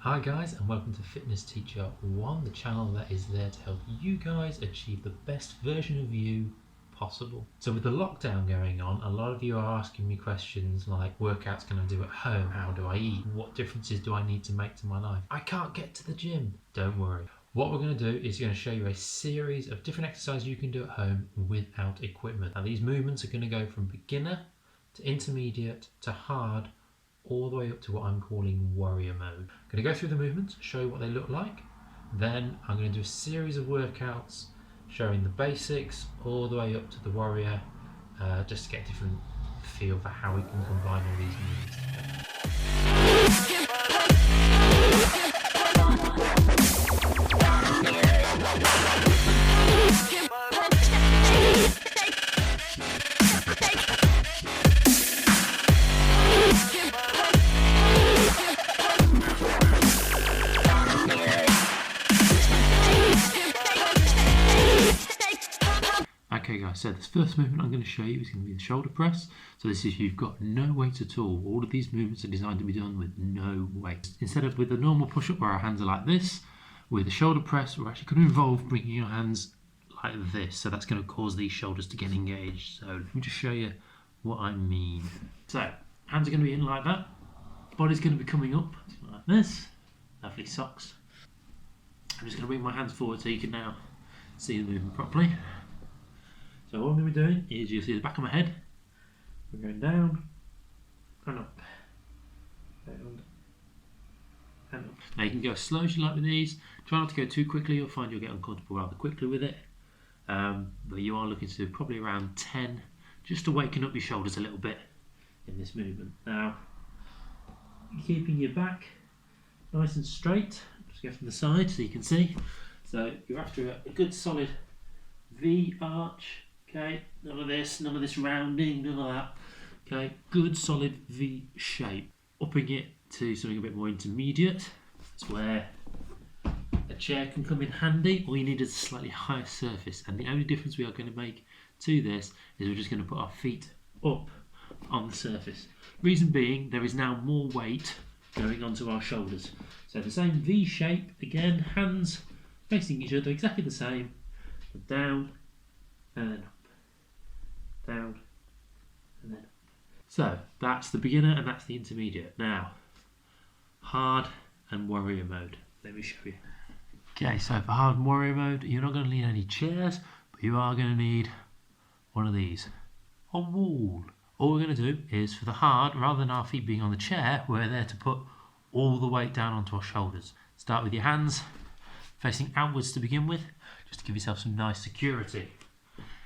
Hi guys, and welcome to Fitness Teacher 1, the channel that is there to help you guys achieve the best version of you possible. So with the lockdown going on, a lot of you are asking me questions like, workouts can I do at home? How do I eat? What differences do I need to make to my life? I can't get to the gym. Don't worry. What we're going to do is going to show you a series of different exercises you can do at home without equipment. Now these movements are going to go from beginner to intermediate to hard, all the way up to what I'm calling warrior mode. I'm going to go through the movements, show you what they look like. Then I'm going to do a series of workouts showing the basics all the way up to the warrior, just to get a different feel for how we can combine all these movements together. Okay guys, so this first movement I'm going to show you is going to be the shoulder press. So this is, you've got no weight at all. All of these movements are designed to be done with no weight. Instead of with the normal push-up where our hands are like this, with the shoulder press we're actually going to involve bringing your hands like this. So that's going to cause these shoulders to get engaged. So let me just show you what I mean. So hands are going to be in like that. Body's going to be coming up like this. Lovely socks. I'm just going to bring my hands forward so you can now see the movement properly. So what I'm going to be doing is, you'll see the back of my head, we're going down and up, down and up. Now you can go as slow as you like with these. Try not to go too quickly, you'll find you'll get uncomfortable rather quickly with it. But you are looking to do probably around 10, just to waken up your shoulders a little bit in this movement. Now, keeping your back nice and straight, just go from the side so you can see. So you're after a good solid V arch. Okay, none of this rounding, none of that. Okay, good solid V shape. Upping it to something a bit more intermediate. That's where a chair can come in handy. All you need is a slightly higher surface, and the only difference we are going to make to this is we're just going to put our feet up on the surface. Reason being, there is now more weight going onto our shoulders. So the same V shape, again, hands facing each other, exactly the same, but down and then up. Down and then up. So that's the beginner and that's the intermediate. Now, hard and warrior mode. Let me show you. Okay, so for hard and warrior mode, you're not going to need any chairs, but you are going to need one of these. A wall. All we're going to do is, for the hard, rather than our feet being on the chair, we're there to put all the weight down onto our shoulders. Start with your hands facing outwards to begin with, just to give yourself some nice security.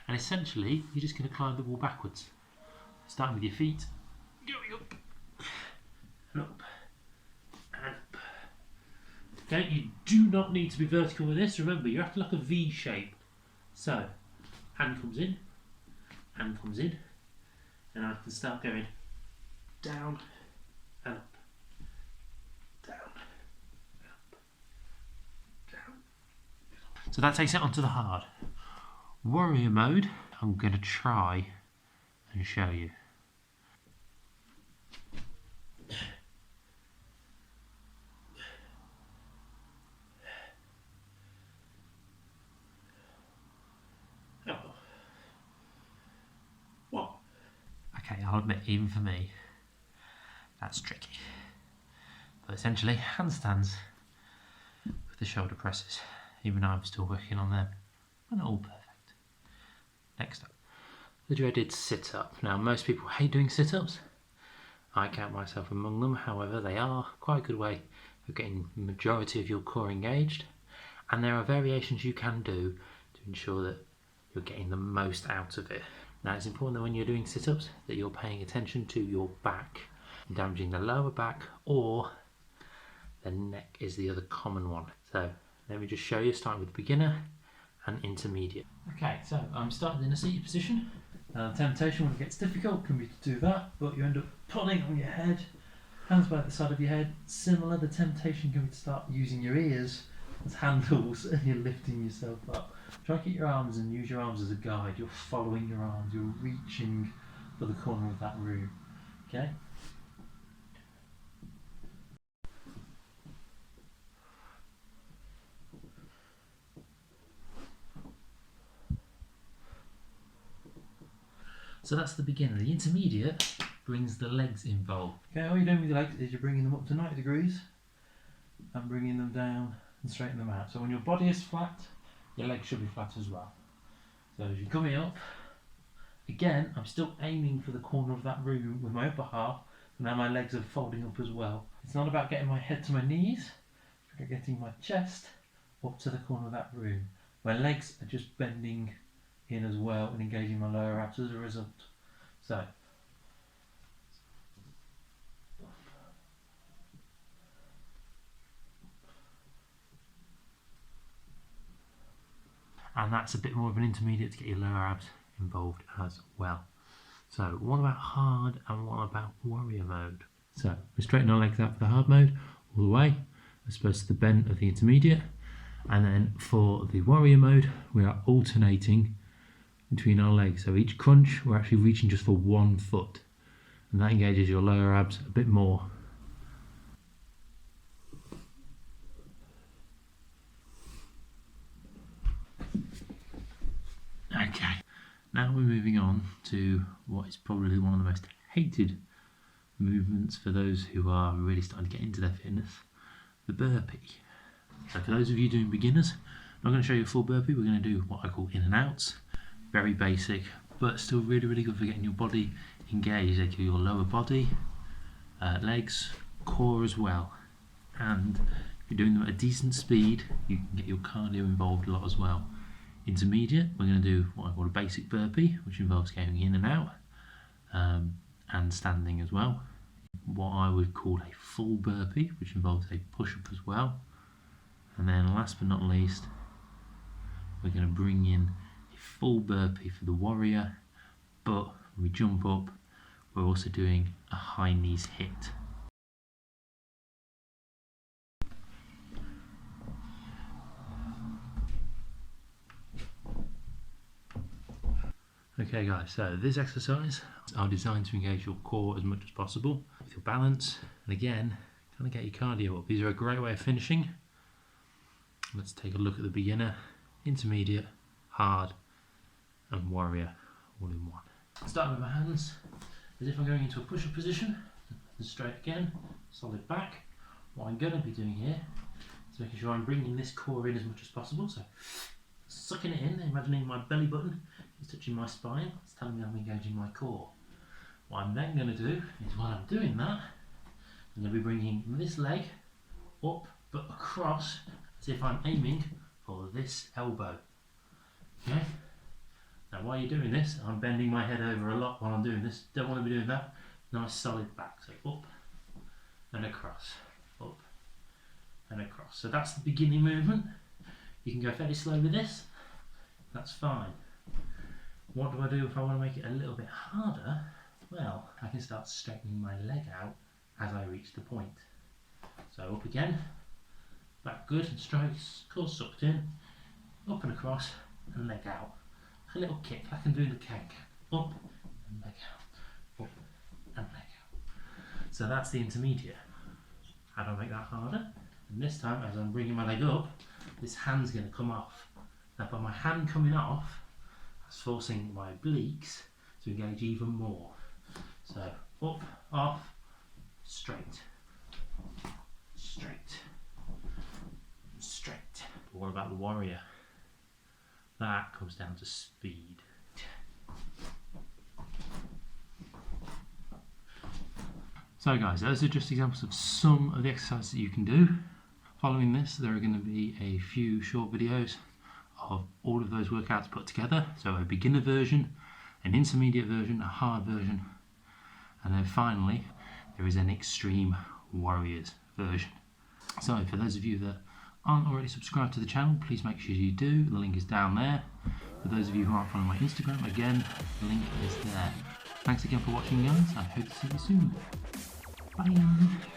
And essentially, you're just going to climb the wall backwards. Starting with your feet, going up, and up, and up. Okay, you do not need to be vertical with this. Remember, you're after like a V shape. So, hand comes in, and I can start going down and up, down, and up, down. So that takes it onto the hard. Warrior mode, I'm going to try and show you. Oh. What? Okay, I'll admit, even for me, that's tricky. But essentially, handstands with the shoulder presses. Even I'm still working on them. They're not all perfect. Next up, the dreaded sit-up. Now, most people hate doing sit-ups. I count myself among them. However, they are quite a good way of getting the majority of your core engaged. And there are variations you can do to ensure that you're getting the most out of it. Now, it's important that when you're doing sit-ups that you're paying attention to your back, damaging the lower back, or the neck is the other common one. So let me just show you, starting with beginner and intermediate. Okay, so I'm starting in a seated position. Temptation when it gets difficult can be to do that, but you end up pulling on your head, hands by the side of your head. Similar, the temptation can be to start using your ears as handles and you're lifting yourself up. Try to keep your arms and use your arms as a guide. You're following your arms, you're reaching for the corner of that room. Okay? So that's the beginner. The intermediate brings the legs involved. Okay, all you're doing with your legs is you're bringing them up to 90 degrees and bringing them down and straighten them out. So when your body is flat, your legs should be flat as well. So as you're coming up, again, I'm still aiming for the corner of that room with my upper half, and now my legs are folding up as well. It's not about getting my head to my knees, it's about getting my chest up to the corner of that room. My legs are just bending in as well and engaging my lower abs as a result. So, and that's a bit more of an intermediate to get your lower abs involved as well. So one about hard and one about warrior mode. So we straighten our legs out for the hard mode all the way as opposed to the bend of the intermediate, and then for the warrior mode we are alternating between our legs. So each crunch we're actually reaching just for one foot, and that engages your lower abs a bit more. Okay, now we're moving on to what is probably one of the most hated movements for those who are really starting to get into their fitness, the burpee. So for those of you doing beginners, I'm not going to show you a full burpee. We're going to do what I call in and outs. Very basic, but still really good for getting your body engaged. They give you your lower body, legs, core as well. And if you're doing them at a decent speed, you can get your cardio involved a lot as well. Intermediate, we're going to do what I call a basic burpee, which involves going in and out and standing as well. What I would call a full burpee, which involves a push-up as well. And then last but not least, we're going to bring in a full burpee for the warrior, but when we jump up, we're also doing a high knees hit. Okay guys, so this exercise are designed to engage your core as much as possible with your balance, and again, kind of get your cardio up. These are a great way of finishing. Let's take a look at the beginner, intermediate, hard, and warrior all in one. Starting with my hands, as if I'm going into a push-up position, and straight again, solid back. What I'm going to be doing here is making sure I'm bringing this core in as much as possible, so sucking it in, imagining my belly button is touching my spine. It's telling me I'm engaging my core. What I'm then going to do is, while I'm doing that, I'm going to be bringing this leg up but across as if I'm aiming for this elbow. Okay? Now while you're doing this, I'm bending my head over a lot while I'm doing this. Don't want to be doing that. Nice solid back. So up and across. Up and across. So that's the beginning movement. You can go fairly slow with this. That's fine. What do I do if I want to make it a little bit harder? Well, I can start straightening my leg out as I reach the point. So up again, back good and straight, core sucked in, up and across, and leg out. A little kick, like I can do the cake. Up and leg out, up and leg out. So that's the intermediate. How do I make that harder? And this time, as I'm bringing my leg up, this hand's going to come off. Now by my hand coming off, that's forcing my obliques to engage even more. So up, off, straight, straight, straight. But what about the warrior? That comes down to speed. So guys, those are just examples of some of the exercises that you can do. Following this, there are going to be a few short videos of all of those workouts put together. So a beginner version, an intermediate version, a hard version, and then finally there is an extreme warriors version. So for those of you that aren't already subscribed to the channel, please make sure you do. The link is down there. For those of you who aren't following my Instagram, again, the link is there. Thanks again for watching guys. I hope to see you soon. Bye.